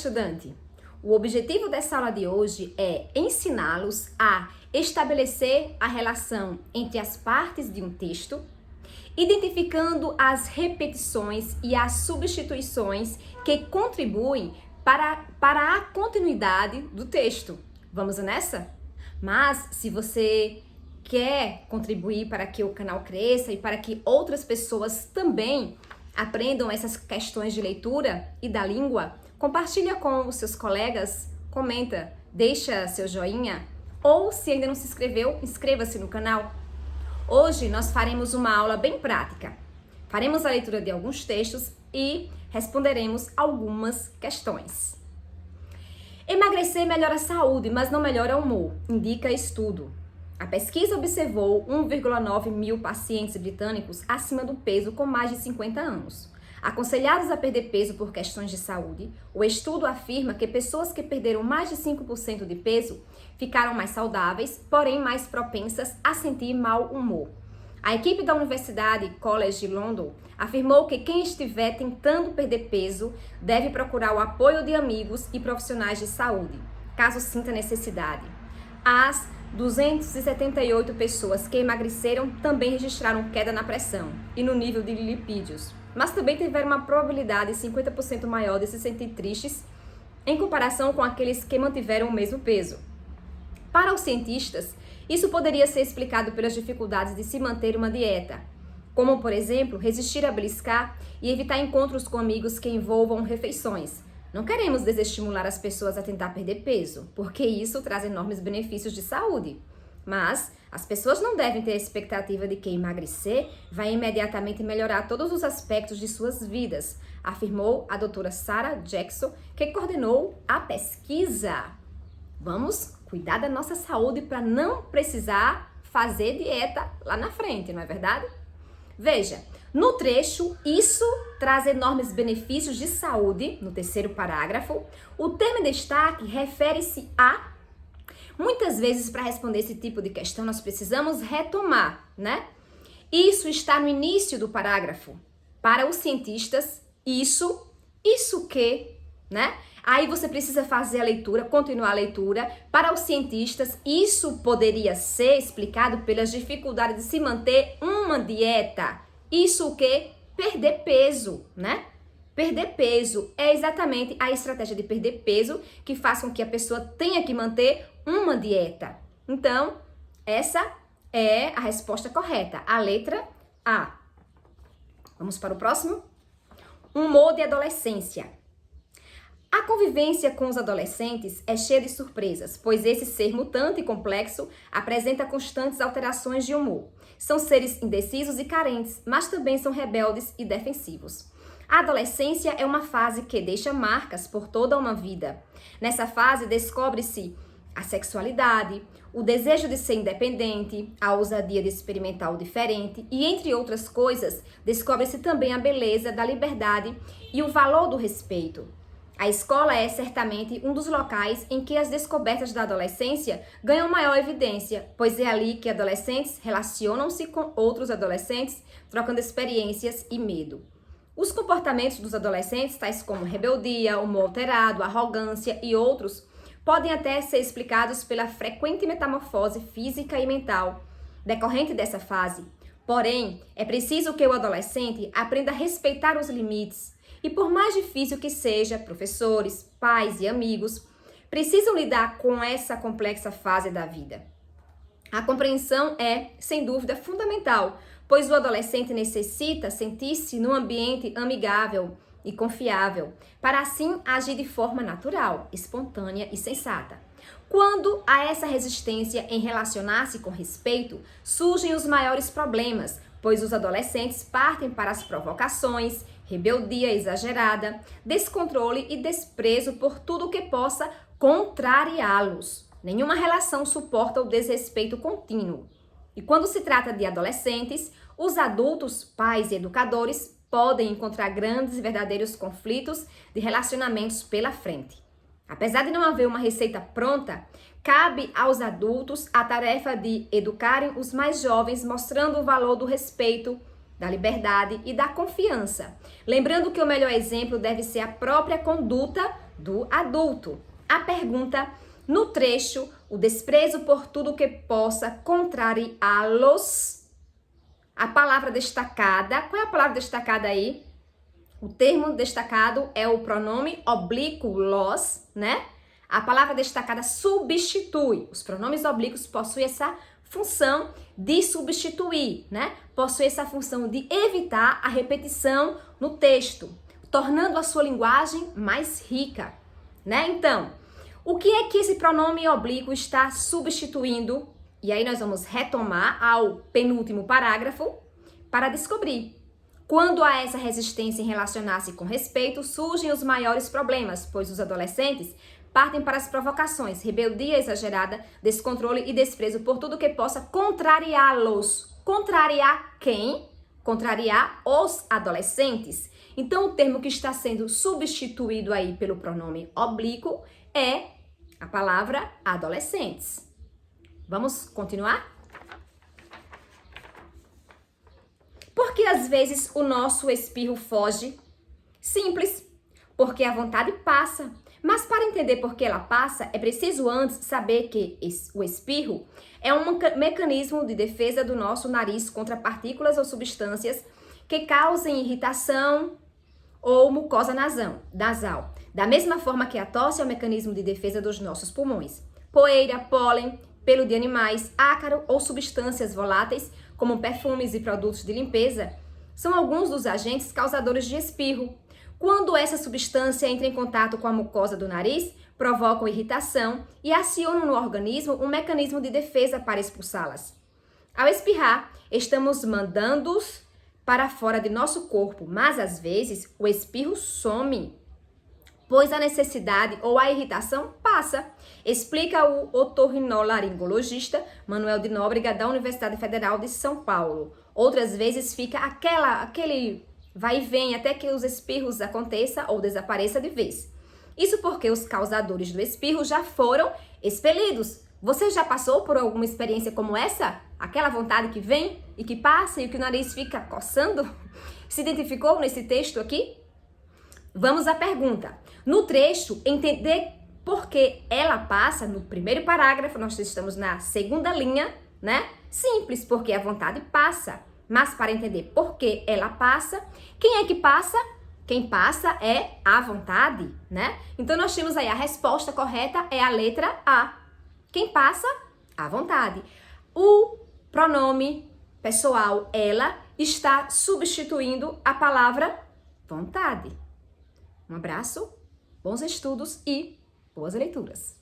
estudante! O objetivo dessa aula de hoje é ensiná-los a estabelecer a relação entre as partes de um texto, identificando as repetições e as substituições que contribuem para a continuidade do texto. Vamos nessa? Mas se você quer contribuir para que o canal cresça e para que outras pessoas também aprendam essas questões de leitura e da língua, compartilha com os seus colegas, comenta, deixa seu joinha ou, se ainda não se inscreveu, inscreva-se no canal. Hoje nós faremos uma aula bem prática. Faremos a leitura de alguns textos e responderemos algumas questões. Emagrecer melhora a saúde, mas não melhora o humor, indica estudo. A pesquisa observou 1,9 mil pacientes britânicos acima do peso com mais de 50 anos. Aconselhados a perder peso por questões de saúde, o estudo afirma que pessoas que perderam mais de 5% de peso ficaram mais saudáveis, porém mais propensas a sentir mau humor. A equipe da Universidade College de London afirmou que quem estiver tentando perder peso deve procurar o apoio de amigos e profissionais de saúde, caso sinta necessidade. As 278 pessoas que emagreceram também registraram queda na pressão e no nível de lipídios, mas também tiveram uma probabilidade 50% maior de se sentir tristes em comparação com aqueles que mantiveram o mesmo peso. Para os cientistas, isso poderia ser explicado pelas dificuldades de se manter uma dieta, como, por exemplo, resistir a beliscar e evitar encontros com amigos que envolvam refeições. Não queremos desestimular as pessoas a tentar perder peso, porque isso traz enormes benefícios de saúde. Mas as pessoas não devem ter a expectativa de que emagrecer vai imediatamente melhorar todos os aspectos de suas vidas, afirmou a doutora Sarah Jackson, que coordenou a pesquisa. Vamos cuidar da nossa saúde para não precisar fazer dieta lá na frente, não é verdade? Veja, no trecho, isso traz enormes benefícios de saúde, no terceiro parágrafo. O termo em destaque refere-se a... Muitas vezes, para responder esse tipo de questão, nós precisamos retomar, né? Isso está no início do parágrafo. Para os cientistas, isso que, né? Aí você precisa fazer a leitura, continuar a leitura. Para os cientistas, isso poderia ser explicado pelas dificuldades de se manter uma dieta. Isso o quê? Perder peso, né? Perder peso é exatamente a estratégia de perder peso que faz com que a pessoa tenha que manter uma dieta. Então, essa é a resposta correta, a letra A. Vamos para o próximo? Humor de adolescência. A convivência com os adolescentes é cheia de surpresas, pois esse ser mutante e complexo apresenta constantes alterações de humor. São seres indecisos e carentes, mas também são rebeldes e defensivos. A adolescência é uma fase que deixa marcas por toda uma vida. Nessa fase descobre-se a sexualidade, o desejo de ser independente, a ousadia de experimentar o diferente e, entre outras coisas, descobre-se também a beleza da liberdade e o valor do respeito. A escola é certamente um dos locais em que as descobertas da adolescência ganham maior evidência, pois é ali que adolescentes relacionam-se com outros adolescentes, trocando experiências e medo. Os comportamentos dos adolescentes, tais como rebeldia, humor alterado, arrogância e outros, podem até ser explicados pela frequente metamorfose física e mental decorrente dessa fase. Porém, é preciso que o adolescente aprenda a respeitar os limites. E por mais difícil que seja, professores, pais e amigos precisam lidar com essa complexa fase da vida. A compreensão é, sem dúvida, fundamental, pois o adolescente necessita sentir-se num ambiente amigável e confiável, para assim agir de forma natural, espontânea e sensata. Quando há essa resistência em relacionar-se com respeito, surgem os maiores problemas, pois os adolescentes partem para as provocações, rebeldia exagerada, descontrole e desprezo por tudo que possa contrariá-los. Nenhuma relação suporta o desrespeito contínuo. E quando se trata de adolescentes, os adultos, pais e educadores podem encontrar grandes e verdadeiros conflitos de relacionamentos pela frente. Apesar de não haver uma receita pronta, cabe aos adultos a tarefa de educarem os mais jovens, mostrando o valor do respeito, da liberdade e da confiança. Lembrando que o melhor exemplo deve ser a própria conduta do adulto. A pergunta no trecho, o desprezo por tudo que possa contrariá-los. A palavra destacada, qual é a palavra destacada aí? O termo destacado é o pronome oblíquo los, né? A palavra destacada substitui. Os pronomes oblíquos possuem essa função de substituir, né? Possui essa função de evitar a repetição no texto, tornando a sua linguagem mais rica, né? Então, o que é que esse pronome oblíquo está substituindo? E aí nós vamos retomar ao penúltimo parágrafo para descobrir. Quando há essa resistência em relacionar-se com respeito, surgem os maiores problemas, pois os adolescentes partem para as provocações, rebeldia exagerada, descontrole e desprezo por tudo que possa contrariá-los. Contrariar quem? Contrariar os adolescentes. Então, o termo que está sendo substituído aí pelo pronome oblíquo é a palavra adolescentes. Vamos continuar? Porque às vezes o nosso espirro foge? Simples, porque a vontade passa. Mas para entender por que ela passa, é preciso antes saber que o espirro é um mecanismo de defesa do nosso nariz contra partículas ou substâncias que causem irritação ou mucosa nasal. Da mesma forma que a tosse é um mecanismo de defesa dos nossos pulmões. Poeira, pólen, pelo de animais, ácaro ou substâncias voláteis, como perfumes e produtos de limpeza, são alguns dos agentes causadores de espirro. Quando essa substância entra em contato com a mucosa do nariz, provocam irritação e acionam no organismo um mecanismo de defesa para expulsá-las. Ao espirrar, estamos mandando-os para fora de nosso corpo, mas às vezes o espirro some, pois a necessidade ou a irritação passa, explica o otorrinolaringologista Manuel de Nóbrega da Universidade Federal de São Paulo. Outras vezes fica aquele vai e vem até que os espirros aconteça ou desapareça de vez. Isso porque os causadores do espirro já foram expelidos. Você já passou por alguma experiência como essa? Aquela vontade que vem e que passa e que o nariz fica coçando? Se identificou nesse texto aqui? Vamos à pergunta. No trecho, entender por que ela passa, no primeiro parágrafo, nós estamos na segunda linha, né? Simples, porque a vontade passa. Mas para entender por que ela passa, quem é que passa? Quem passa é a vontade, né? Então nós temos aí a resposta correta é a letra A. Quem passa? A vontade. O pronome pessoal ela está substituindo a palavra vontade. Um abraço, bons estudos e boas leituras.